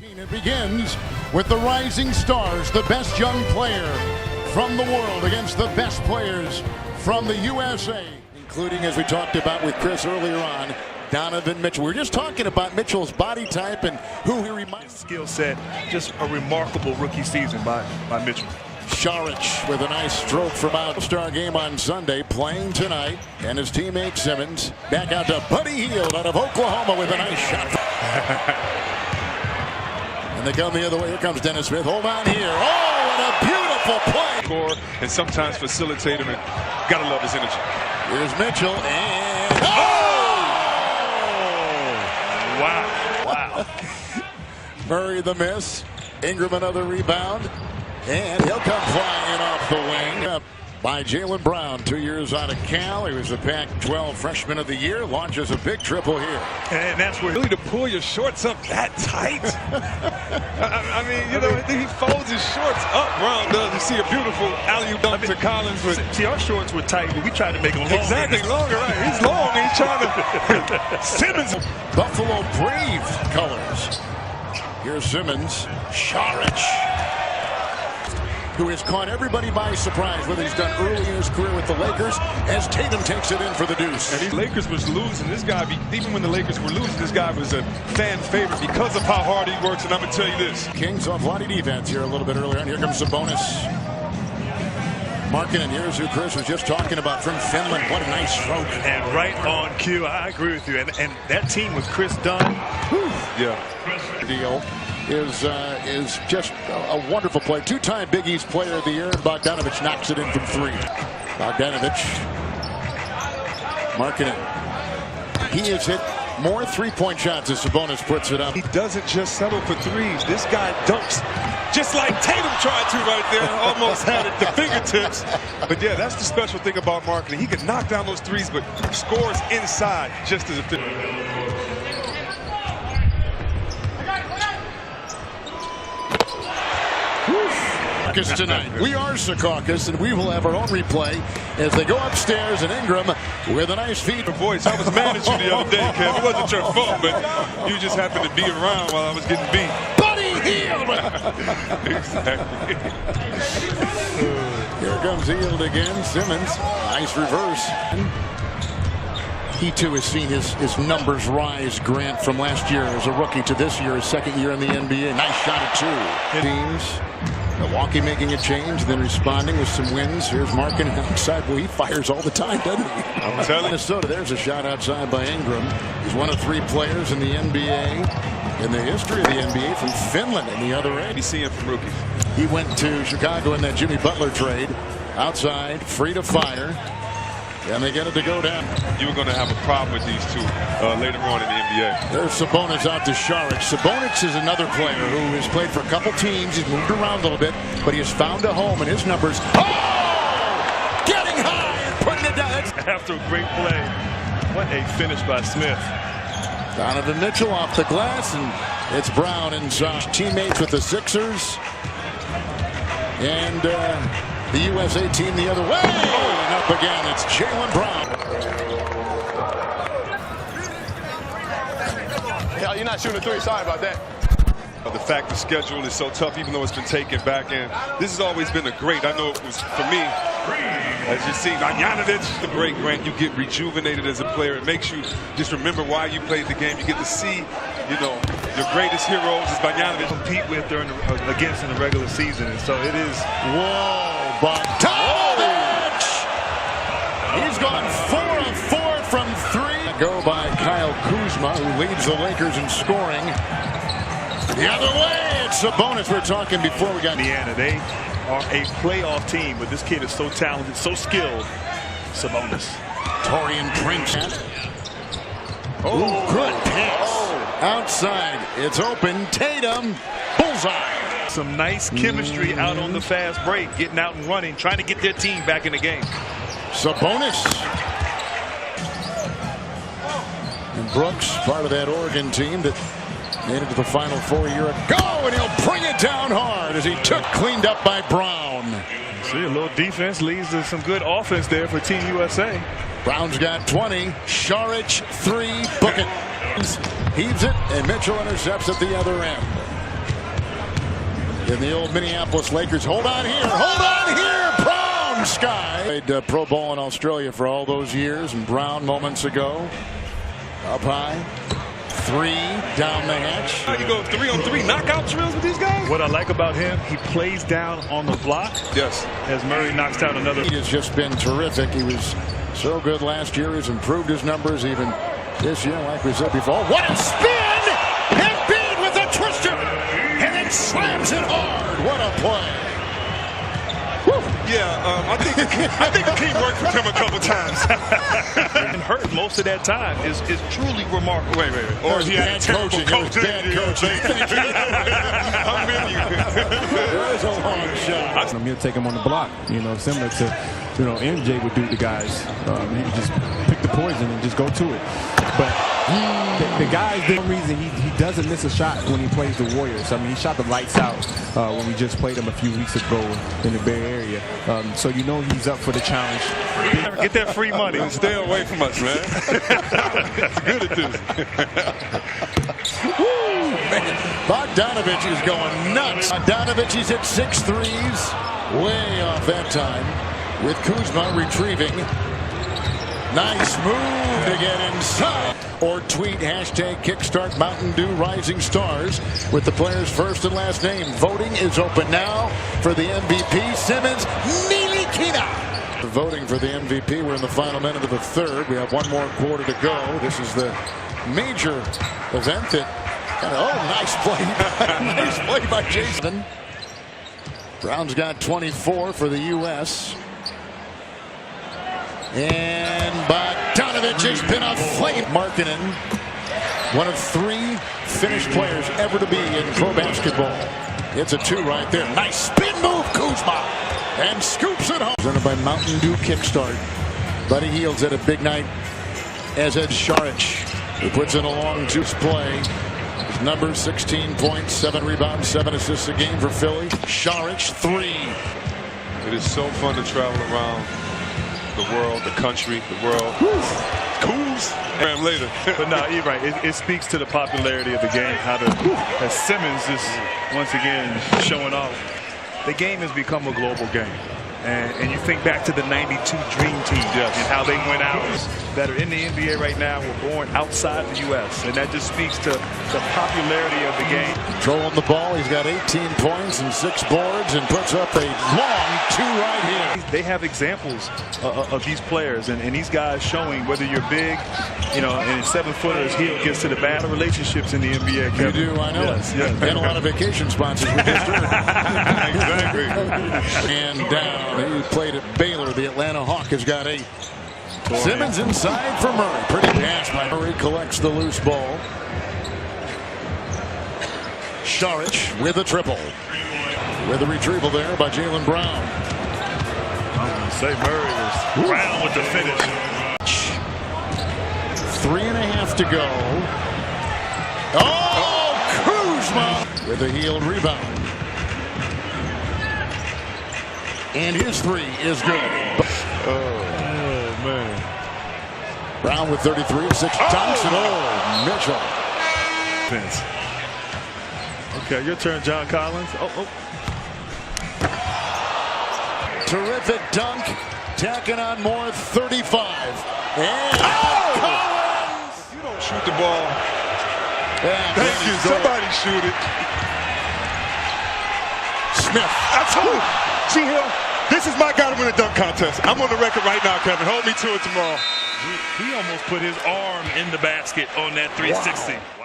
It begins with the rising stars, the best young player from the world against the best players from the USA. Including, as we talked about with Chris earlier on, Donovan Mitchell. We were just talking about Mitchell's body type and who he reminds. Skill set, just a remarkable rookie season by Mitchell. Saric with a nice stroke from All-Star game on Sunday, playing tonight. And his teammate Simmons back out to Buddy Hield out of Oklahoma with a nice shot. And they come the other way. Here comes Dennis Smith. Hold on here. Oh, what a beautiful play. Score and sometimes facilitate him, and gotta love his energy. Here's Mitchell and Wow. Murray the miss. Ingram another rebound. And he'll come flying off the wing by Jaylen Brown. 2 years out of Cal. He was the Pac-12 Freshman of the Year. Launches a big triple here. And that's where really to pull your shorts up that tight. I mean, you know, he folds his shorts up. Brown does. You see a beautiful alley-oop dunk to Collins. See, our shorts were tight, but we tried to make them longer. Exactly, longer, right? He's long. He's trying to. Simmons. Buffalo Brave colors. Here's Simmons. Saric, who has caught everybody by surprise, what he's done early in his career with the Lakers, as Tatum takes it in for the deuce. And these Lakers was losing. This guy, even when the Lakers were losing, this guy was a fan favorite because of how hard he works. And I'm going to tell you this. Kings off lot of defense here a little bit earlier. And here comes Sabonis. Markkanen, here's who Chris was just talking about from Finland. What a nice stroke. And right on cue. I agree with you. And that team with Chris Dunn. Yeah. Deal is just a wonderful play. Two-time Big East Player of the Year. Bogdanovich knocks it in from three. Bogdanovich. Markkanen. He has hit more three-point shots as Sabonis puts it up. He doesn't just settle for threes. This guy dunks just like Tatum tried to right there. Almost had it at the fingertips. But yeah, that's the special thing about Markkanen. He can knock down those threes, but scores inside just as efficient. Tonight. We are Secaucus, and we will have our own replay as they go upstairs, and Ingram with a nice feed. Voice, I was mad at you the other day, Kev. It wasn't your fault, but you just happened to be around while I was getting beat. Buddy Hield! Exactly. Here comes Hield again. Simmons, nice reverse. He too has seen his numbers rise, Grant, from last year as a rookie to this year, his second year in the NBA. Nice shot at two. Teams. Milwaukee making a change, then responding with some wins. Here's Markkanen outside. Well, he fires all the time, doesn't he? I'm telling you. Minnesota, there's a shot outside by Ingram. He's one of three players in the NBA, in the history of the NBA, from Finland in the other end. You see him from rookies. He went to Chicago in that Jimmy Butler trade. Outside, free to fire. And they get it to go down. You were going to have a problem with these two later on in the NBA. There's Sabonis out to Saric. Sabonis is another player who has played for a couple teams. He's moved around a little bit, but he has found a home, and his numbers. Oh! Getting high and putting it down. After a great play. What a finish by Smith. Donovan Mitchell off the glass, and it's Brown and Josh. Teammates with the Sixers. And the USA team the other way. Oh, and up again, it's Jaylen Brown. Yeah, you're not shooting a three. Sorry about that. The fact the schedule is so tough, even though it's been taken back in. This has always been a great. I know it was, for me, as you see, Bogdanovich, the great Grant, you get rejuvenated as a player. It makes you just remember why you played the game. You get to see, you know, your greatest heroes is Bogdanovich. Compete with against in the regular season, and so it is. Whoa, Bogdanovich! He's gone 4 of 4 from 3. Go by Kyle Kuzma, who leads the Lakers in scoring. The other way, it's Sabonis. We're talking before we got Indiana. They are a playoff team, but this kid is so talented, so skilled. Sabonis. Taurean Prince. Oh, good pass. Outside, it's open. Tatum, bullseye. Some nice chemistry out on the fast break, getting out and running, trying to get their team back in the game. Sabonis. And Brooks, part of that Oregon team that made it to the Final Four a year ago, and he'll bring it down hard as he cleaned up by Brown. See, a little defense leads to some good offense there for Team USA. Brown's got 20. Saric, 3. Book it. Heaves it, and Mitchell intercepts at the other end. in the old Minneapolis Lakers. Hold on here. Hold on here. Brown Sky. Played pro ball in Australia for all those years. And Brown moments ago. Up high. Three down the hatch. How you go 3-on-3 knockout drills with these guys? What I like about him, he plays down on the block. Yes. As Murray knocks down another. He has just been terrific. He was so good last year. He's improved his numbers even this year, like we said before. What a spin! Embiid with a twister! And then slams it hard. What a play. Woo. Yeah, I think the key worked for him a couple times. And hurt most of that time is truly remarkable. Wait. Or he had terrible coaching. Bad coaching. I'm with you. There's a long shot. I'm here to take him on the block, similar to, MJ would do to guys. He would just pick the poison and just go to it. But the guys, the reason he doesn't miss a shot when he plays the Warriors. I mean, he shot the lights out when we just played him a few weeks ago in the Bay Area. So he's up for the challenge. Get that free money. Stay away from us, man. It's good at this. Bogdanovich is going nuts. Bogdanovich, he's hit 6 threes. Way off that time. With Kuzma retrieving. Nice move to get inside. Or tweet hashtag Kickstart Mountain Dew Rising Stars with the players' first and last name. Voting is open now for the MVP. Simmons, Nilikina. Voting for the MVP. We're in the final minute of the third. We have one more quarter to go. This is the major event that. Nice play. Nice play by Jason. Brown's got 24 for the U.S. And Bogdanovich has been a flame. Markkanen, one of 3 Finnish players ever to be in pro basketball. It's a 2 right there. Nice spin move, Kuzma. And scoops it home. Presented by Mountain Dew Kickstart. Buddy Hield's had a big night, as Ed Šarić, who puts in a long 2 play. His numbers 16 points, 7 rebounds, 7 assists a game for Philly. Šarić 3. It is so fun to travel around the world, the country, the world. Cools. Later. But no, you're right. It speaks to the popularity of the game. As Simmons is once again showing off. The game has become a global game. And you think back to the '92 Dream Team and how they went out that are in the NBA right now were born outside the U.S. And that just speaks to the popularity of the game. Controlling the ball, he's got 18 points and 6 boards and puts up a long 2 right here. They have examples of these players and these guys showing whether you're big, and 7-footers, Hield gets to the battle relationships in the NBA. Kevin. You do, I know it. Yes. And a lot of vacation sponsors we just heard. Exactly. And down. He played at Baylor. The Atlanta Hawk has got 8. Simmons inside for Murray. Pretty pass by Murray. Collects the loose ball. Šarić with a triple. With a retrieval there by Jaylen Brown. I'm going to say Murray was Brown with the finish. 3.5 to go. Oh, Kuzma with a Hield rebound. And his 3 is good. Oh, man. Brown with 33, 6 dunks, and Mitchell. Vince. Okay, your turn, John Collins. Terrific dunk. Tacking on more, 35. And Collins! If you don't shoot the ball, thank you. Somebody shoot it. Smith. I told you. G-Hill, this is my guy to win a dunk contest. I'm on the record right now, Kevin. Hold me to it tomorrow. He almost put his arm in the basket on that 360. Wow.